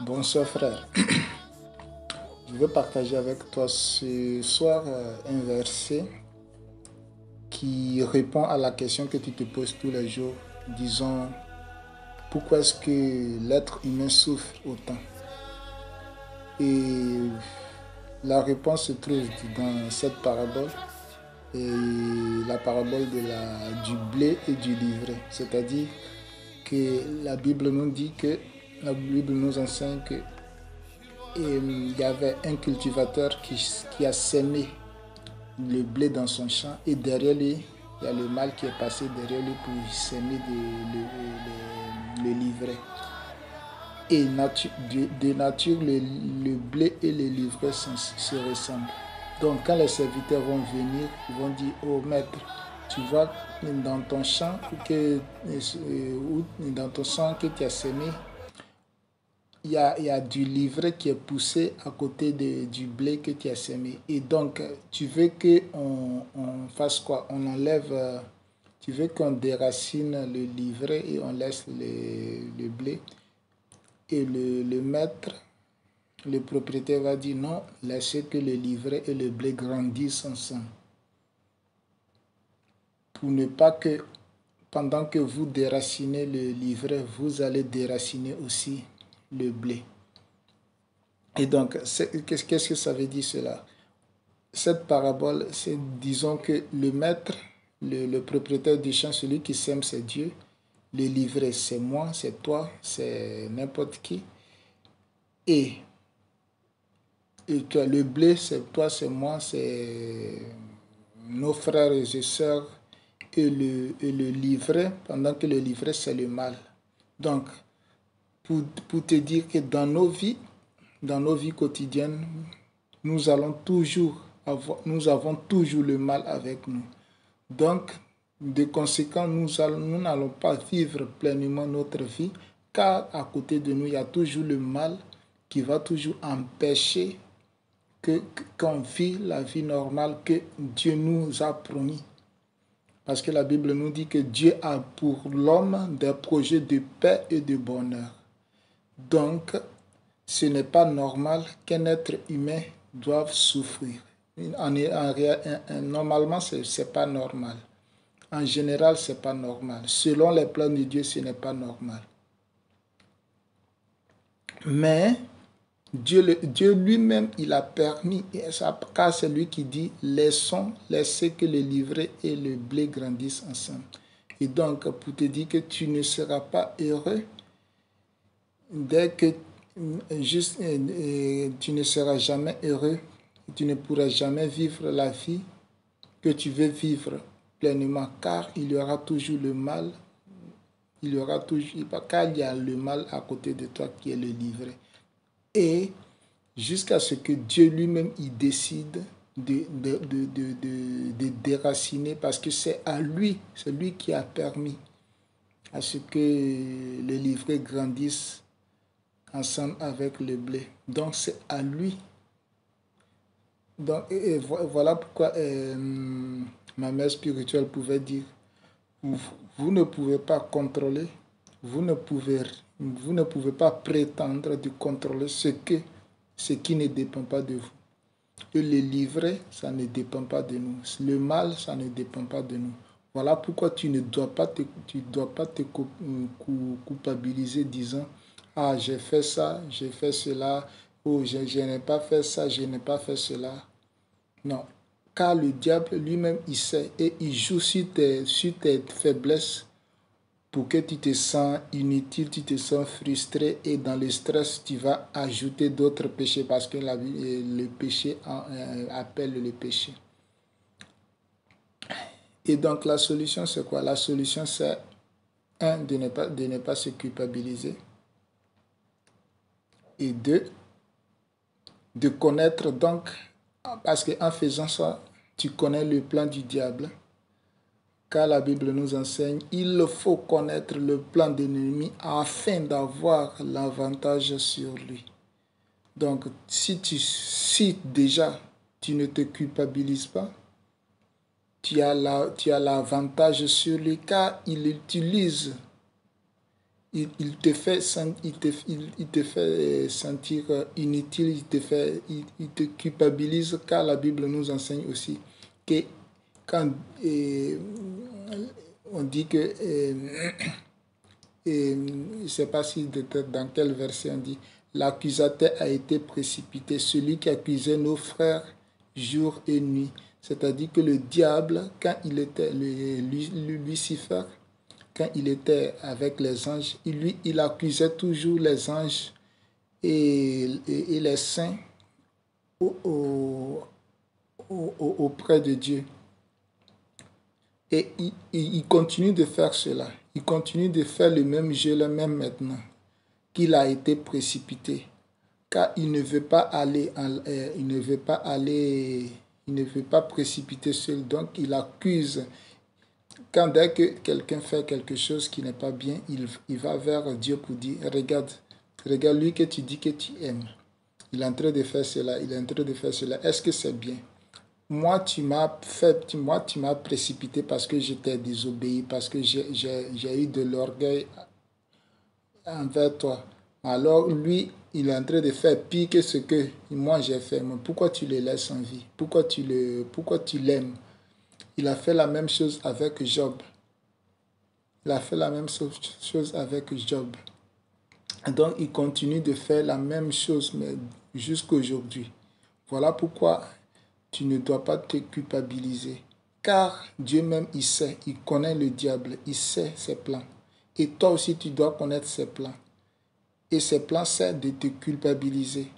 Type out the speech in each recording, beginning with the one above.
Bonsoir frère, je veux partager avec toi ce soir un verset qui répond à la question que tu te poses tous les jours. Disons, pourquoi est-ce que l'être humain souffre autant? Et la réponse se trouve dans cette parabole, et la parabole du blé et du livret. C'est-à-dire que la Bible nous enseigne que il y avait un cultivateur qui a semé le blé dans son champ et derrière lui, il y a le mâle qui est passé derrière lui pour semer le livret. Et de nature, le blé et le livret se ressemblent. Donc quand les serviteurs vont venir, ils vont dire, oh maître, tu vois dans ton champ que tu as semé, il y a du livret qui est poussé à côté du blé que tu as semé. Et donc, tu veux qu'on fasse quoi? On enlève, tu veux qu'on déracine le livret et on laisse le blé. Et le maître, le propriétaire va dire non, laissez que le livret et le blé grandissent ensemble. Pour ne pas que, pendant que vous déracinez le livret, vous allez déraciner aussi le blé. Et donc, qu'est-ce que ça veut dire cela? Cette parabole, c'est, disons que le maître, le propriétaire du champ, celui qui sème, c'est Dieu. Le livret, c'est moi, c'est toi, c'est n'importe qui. Et, et toi, le blé, c'est toi, c'est moi, c'est nos frères et sœurs. Et le livret, pendant que le livret, c'est le mal. Donc, pour te dire que dans nos vies quotidiennes, nous avons toujours le mal avec nous. Donc, de conséquent, nous n'allons pas vivre pleinement notre vie, car à côté de nous, il y a toujours le mal qui va toujours empêcher qu'on vit la vie normale que Dieu nous a promis. Parce que la Bible nous dit que Dieu a pour l'homme des projets de paix et de bonheur. Donc, ce n'est pas normal qu'un être humain doive souffrir. Normalement, ce n'est pas normal. En général, ce n'est pas normal. Selon les plans de Dieu, ce n'est pas normal. Mais Dieu lui-même, il a permis, car c'est lui qui dit, laissez que le livret et le blé grandissent ensemble. Et donc, pour te dire que tu ne seras pas heureux, dès que tu ne seras jamais heureux, tu ne pourras jamais vivre la vie que tu veux vivre pleinement, car il y aura toujours le mal, car il y a le mal à côté de toi qui est le livret. Et jusqu'à ce que Dieu lui-même il décide de déraciner, parce que c'est lui qui a permis à ce que le livret grandisse ensemble avec le blé. Donc c'est à lui. Donc, voilà pourquoi ma mère spirituelle pouvait dire, vous ne pouvez pas contrôler, vous ne pouvez pas prétendre de contrôler ce qui ne dépend pas de vous. Et le livret, ça ne dépend pas de nous. Le mal, ça ne dépend pas de nous. Voilà pourquoi tu ne dois pas te culpabiliser disant, ah, j'ai fait ça, j'ai fait cela, ou je n'ai pas fait ça, je n'ai pas fait cela. Non, car le diable lui-même, il sait et il joue sur tes faiblesses pour que tu te sens inutile, tu te sens frustré et dans le stress, tu vas ajouter d'autres péchés parce que le péché appelle le péché. Et donc la solution, c'est quoi? La solution, c'est de ne pas se culpabiliser. Et deux, de connaître donc, parce qu'en faisant ça, tu connais le plan du diable. Car la Bible nous enseigne, il faut connaître le plan de l'ennemi afin d'avoir l'avantage sur lui. Donc, si déjà tu ne te culpabilises pas, tu as l'avantage sur lui car il utilise il te fait, il te fait sentir inutile, il te culpabilise, car la Bible nous enseigne aussi que quand on dit que, je ne sais pas si dans quel verset on dit, l'accusateur a été précipité, celui qui accusait nos frères jour et nuit. C'est-à-dire que le diable, quand il était, Lucifer, quand il était avec les anges, il accusait toujours les anges et les saints auprès de Dieu. Et il continue de faire cela. Il continue de faire le même jeu, le même maintenant, qu'il a été précipité. Car il ne veut pas aller, il ne veut pas aller, il ne veut pas précipiter seul. Donc il accuse. Quand dès que quelqu'un fait quelque chose qui n'est pas bien, il va vers Dieu pour dire, regarde lui que tu dis que tu aimes. Il est en train de faire cela, il est en train de faire cela. Est-ce que c'est bien? Moi, tu m'as précipité parce que j'étais désobéi, parce que j'ai eu de l'orgueil envers toi. Alors, lui, il est en train de faire pire que ce que moi j'ai fait. Mais pourquoi tu le laisses en vie? Pourquoi tu l'aimes? Il a fait la même chose avec Job. Il a fait la même chose avec Job. Donc, il continue de faire la même chose, mais jusqu'aujourd'hui. Voilà pourquoi tu ne dois pas te culpabiliser. Car Dieu même, il sait, il connaît le diable, il sait ses plans. Et toi aussi, tu dois connaître ses plans. Et ses plans, c'est de te culpabiliser.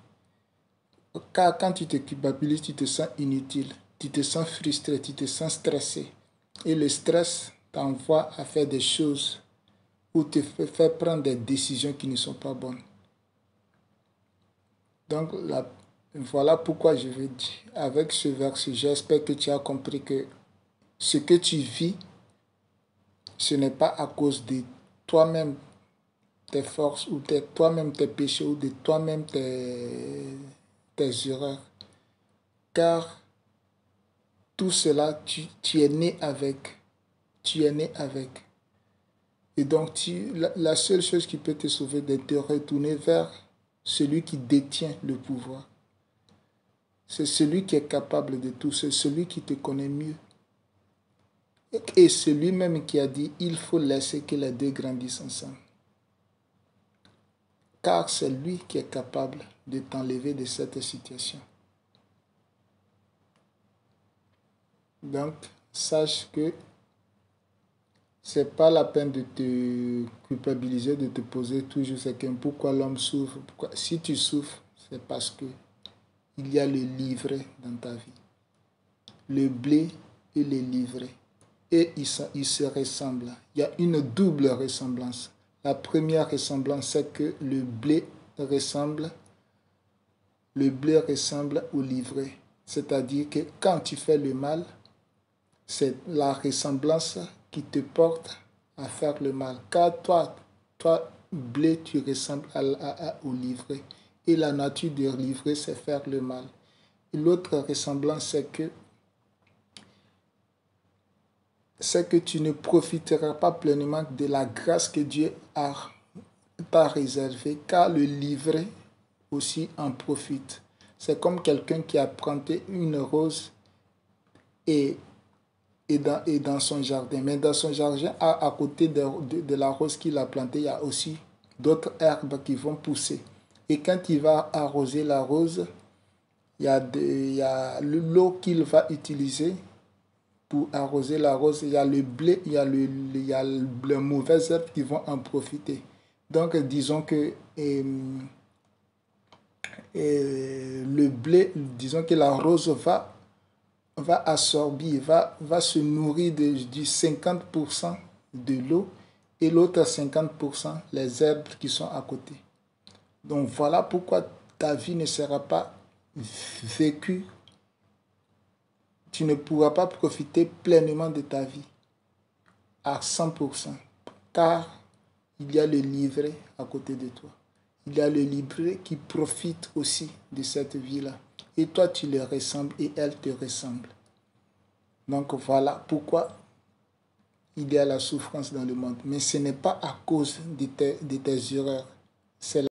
Car quand tu te culpabilises, tu te sens inutile, tu te sens frustré, tu te sens stressé. Et le stress t'envoie à faire des choses ou te fait prendre des décisions qui ne sont pas bonnes. Donc, voilà pourquoi je veux dire, avec ce verset, j'espère que tu as compris que ce que tu vis, ce n'est pas à cause de toi-même, tes forces, ou de toi-même tes péchés, ou de toi-même tes erreurs. Car tout cela, tu es né avec. Tu es né avec. Et donc, la seule chose qui peut te sauver, c'est de te retourner vers celui qui détient le pouvoir. C'est celui qui est capable de tout, c'est celui qui te connaît mieux. Et c'est lui-même qui a dit, il faut laisser que les deux grandissent ensemble. Car c'est lui qui est capable de t'enlever de cette situation. Donc, sache que c'est pas la peine de te culpabiliser, de te poser toujours cette question, pourquoi l'homme souffre. Si tu souffres, c'est parce que il y a le livret dans ta vie. Le blé et le livret. Et ils se ressemblent. Il y a une double ressemblance. La première ressemblance, c'est que le blé ressemble au livret. C'est-à-dire que quand tu fais le mal, c'est la ressemblance qui te porte à faire le mal. Car toi blé, tu ressembles au livret. Et la nature du livret, c'est faire le mal. Et l'autre ressemblance, c'est que tu ne profiteras pas pleinement de la grâce que Dieu t'a réservée, car le livret aussi en profite. C'est comme quelqu'un qui a planté une rose et dans son jardin. Mais dans son jardin, à côté de la rose qu'il a plantée, il y a aussi d'autres herbes qui vont pousser. Et quand il va arroser la rose, il y a l'eau qu'il va utiliser pour arroser la rose. Il y a le blé, il y a les mauvaises herbes qui vont en profiter. Donc, disons que le blé, disons que la rose va absorber, va se nourrir du 50% de l'eau et l'autre 50% les herbes qui sont à côté. Donc voilà pourquoi ta vie ne sera pas vécue. Tu ne pourras pas profiter pleinement de ta vie à 100%, car il y a le livret à côté de toi. Il y a le livret qui profite aussi de cette vie-là. Et toi, tu le ressembles et elle te ressemble. Donc voilà pourquoi il y a la souffrance dans le monde. Mais ce n'est pas à cause de tes erreurs. C'est